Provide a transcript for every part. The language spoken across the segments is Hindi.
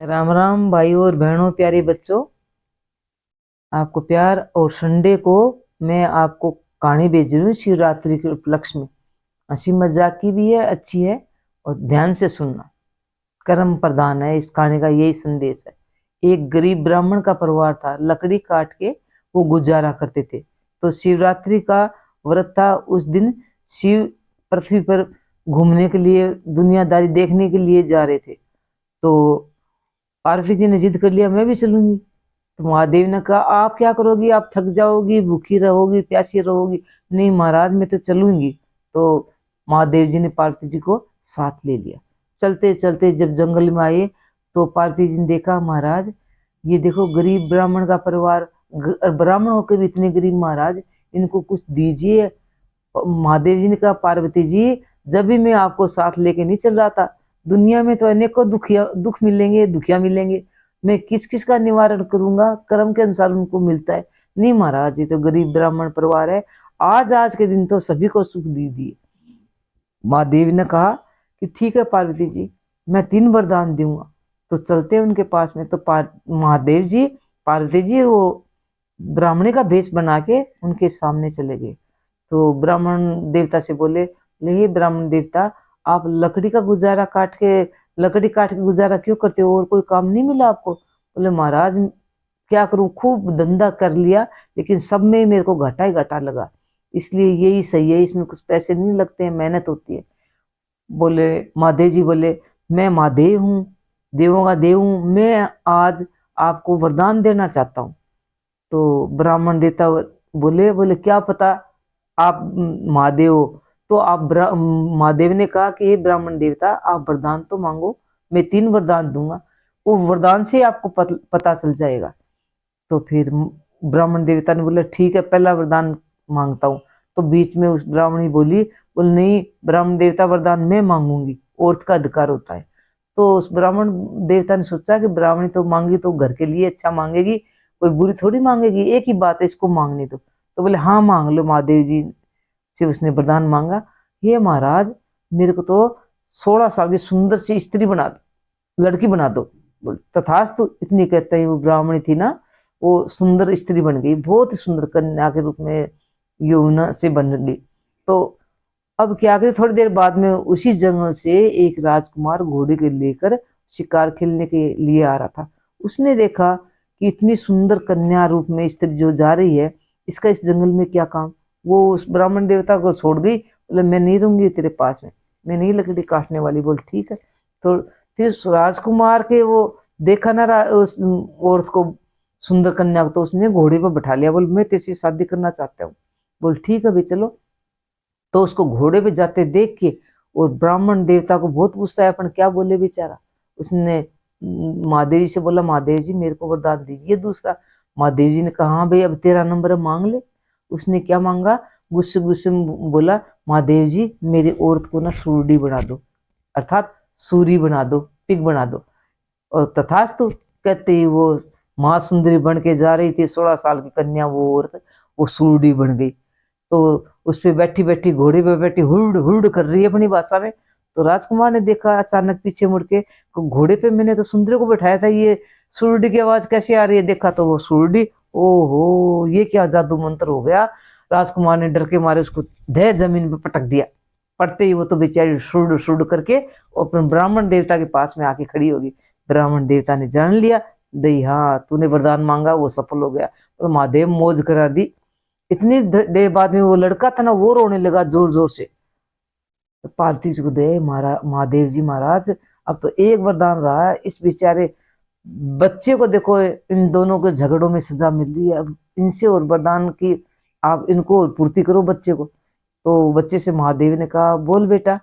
राम राम भाई और बहनों, प्यारे बच्चों। आपको प्यार। और संडे को मैं आपको कहानी भेज रही हूँ शिवरात्रि के उपलक्ष्य में। हंसी मजाक की भी है, अच्छी है। और ध्यान से सुनना। कर्म प्रधान है इस कहानी का, यही संदेश है। एक गरीब ब्राह्मण का परिवार था। लकड़ी काट के वो गुजारा करते थे। तो शिवरात्रि का व्रत था। उस दिन शिव पृथ्वी पर घूमने के लिए, दुनियादारी देखने के लिए जा रहे थे। तो पार्वती जी ने जिद कर लिया, मैं भी चलूंगी। तो महादेव ने कहा, आप क्या करोगी? आप थक जाओगी, भूखी रहोगी, प्यासी रहोगी। नहीं महाराज, मैं तो चलूंगी। तो महादेव जी ने पार्वती जी को साथ ले लिया। चलते चलते जब जंगल में आए तो पार्वती जी ने देखा, महाराज ये देखो गरीब ब्राह्मण का परिवार, ब्राह्मण होकर भी इतने गरीब, महाराज इनको कुछ दीजिए। महादेव जी ने कहा, पार्वती जी जब भी मैं आपको साथ लेके नहीं चल रहा था, दुनिया में तो अनेकों दुख मिलेंगे, दुखिया मिलेंगे। मैं किस किस का निवारण करूंगा? कर्म के अनुसार उनको मिलता है। नहीं महाराज, ये तो गरीब ब्राह्मण परिवार है, आज आज के दिन तो सभी को सुख दीजिए। महादेव ने कहा कि ठीक है पार्वती जी, मैं 3 वरदान दूंगा। तो चलते हैं उनके पास में। तो महादेव जी पार्वती जी वो ब्राह्मणी का भेष बना के उनके सामने चले गए। तो ब्राह्मण देवता से बोले, हे ब्राह्मण देवता, आप लकड़ी काट के गुजारा क्यों करते हो? और कोई काम नहीं मिला आपको? बोले, महाराज क्या करूं, खूब धंधा कर लिया, लेकिन सब में मेरे को घाटा ही घाटा लगा। इसलिए यही सही है, इसमें कुछ पैसे नहीं लगते हैं, मेहनत होती है। बोले महादेव जी, बोले मैं महादेव हूँ, देवों का देव हूँ, मैं आज आपको वरदान देना चाहता हूँ। तो ब्राह्मण देवता बोले बोले क्या पता आप महादेव हो। तो महादेव ने कहा कि हे ब्राह्मण देवता, आप वरदान तो मांगो, मैं 3 वरदान दूंगा। वो वरदान से आपको पता चल जाएगा। तो फिर ब्राह्मण देवता ने बोला, ठीक है पहला वरदान मांगता हूँ। तो बीच में उस ब्राह्मणी बोल नहीं ब्राह्मण देवता, वरदान मैं मांगूंगी, औरत का अधिकार होता है। तो उस ब्राह्मण देवता ने सोचा कि ब्राह्मणी तो मांगी तो घर के लिए अच्छा मांगेगी, कोई बुरी थोड़ी मांगेगी, एक ही बात है, इसको मांगने दो। तो बोले हाँ मांग लो। महादेव जी से उसने वरदान मांगा, हे महाराज मेरे को तो 16 साल की सुंदर सी स्त्री बना दो, लड़की बना दो। बोले तथास्तु। इतनी कहते ही वो ब्राह्मणी थी ना, वो सुंदर स्त्री बन गई, बहुत ही सुंदर कन्या के रूप में यमुना से बन गई। तो अब क्या करें, थोड़ी देर बाद में उसी जंगल से एक राजकुमार घोड़े के लेकर शिकार खेलने के लिए आ रहा था। उसने देखा कि इतनी सुंदर कन्या रूप में स्त्री जो जा रही है, इसका इस जंगल में क्या काम। वो उस ब्राह्मण देवता को छोड़ गई, बोले मैं नहीं रहूंगी तेरे पास में, मैं नहीं लकड़ी काटने वाली। बोल ठीक है। तो फिर उस राजकुमार के वो देखा ना उस औरत को, सुंदर कन्या को, तो उसने घोड़े पर बैठा लिया। बोल मैं तेरे से शादी करना चाहता हूँ। बोल ठीक है भाई चलो। तो उसको घोड़े पे जाते देख के और ब्राह्मण देवता को बहुत गुस्सा आया, पर क्या बोले बेचारा। उसने महादेव जी से बोला, महादेव जी मेरे को वरदान दीजिए दूसरा। महादेव जी ने कहा, हाँ भाई अब तेरा नंबर है, मांग ले। उसने क्या मांगा, गुस्से गुस्से में बोला, महादेव जी मेरी औरत को ना सूरडी बना दो, अर्थात सूरी बना दो, पिग बना दो। और तथास्तु कहते ही वो महासुंदरी बन के जा रही थी, 16 साल की कन्या वो औरत, वो सूरडी बन गई। तो उस पे बैठी बैठी, घोड़े पे बैठी हुड़ हुड़ कर रही है अपनी भाषा में। तो राजकुमार ने देखा अचानक पीछे मुड़ के, घोड़े पे मैंने तो सुंदरी को बैठाया था, ये सुरडी की आवाज कैसे आ रही है? देखा तो वो सुरडी। ओहो, ये क्या जादू मंत्र हो गया। राजकुमार ने डर के मारे उसको धै जमीन पे पटक दिया। पड़ते ही वो तो बेचारी सुड़ सुड़ करके अपने ब्राह्मण देवता के पास में आके खड़ी होगी। ब्राह्मण देवता ने जान लिया, दई हाँ तूने वरदान मांगा वो सफल हो गया। और महादेव मौज करा दी। इतनी देर बाद में वो लड़का था ना, वो रोने लगा जोर जोर से। तो पार्थिव जी को दे महादेव जी, महाराज अब तो एक वरदान रहा है, इस बेचारे बच्चे को देखो, इन दोनों के झगड़ों में सजा मिल रही है, अब इनसे और वरदान की आप इनको और पूर्ति करो बच्चे को। तो बच्चे से महादेव ने कहा, बोल बेटा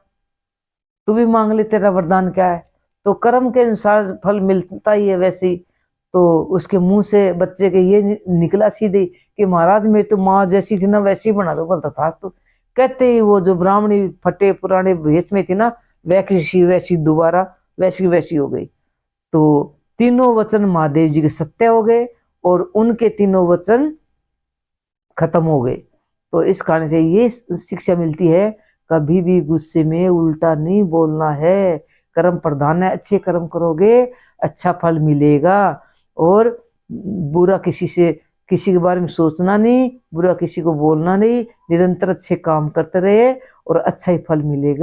तू भी मांग ले, तेरा वरदान क्या है? तो कर्म के अनुसार फल मिलता ही है वैसे ही। तो उसके मुंह से बच्चे के ये निकला सीधे कि महाराज मेरी तो माँ जैसी थी ना वैसी बना दो। बोलता था तो कहते ही वो जो ब्राह्मणी फटे पुराने भेष में थी ना, वैसी वैसी दोबारा वैसी वैसी हो गई। तो तीनों वचन महादेव जी के सत्य हो गए और उनके तीनों वचन खत्म हो गए। तो इस कारण से ये शिक्षा मिलती है, कभी भी गुस्से में उल्टा नहीं बोलना है, कर्म प्रधान है, अच्छे कर्म करोगे अच्छा फल मिलेगा। और बुरा किसी के बारे में सोचना नहीं, बुरा किसी को बोलना नहीं, निरंतर अच्छे काम करते रहे और अच्छा ही फल मिलेगा।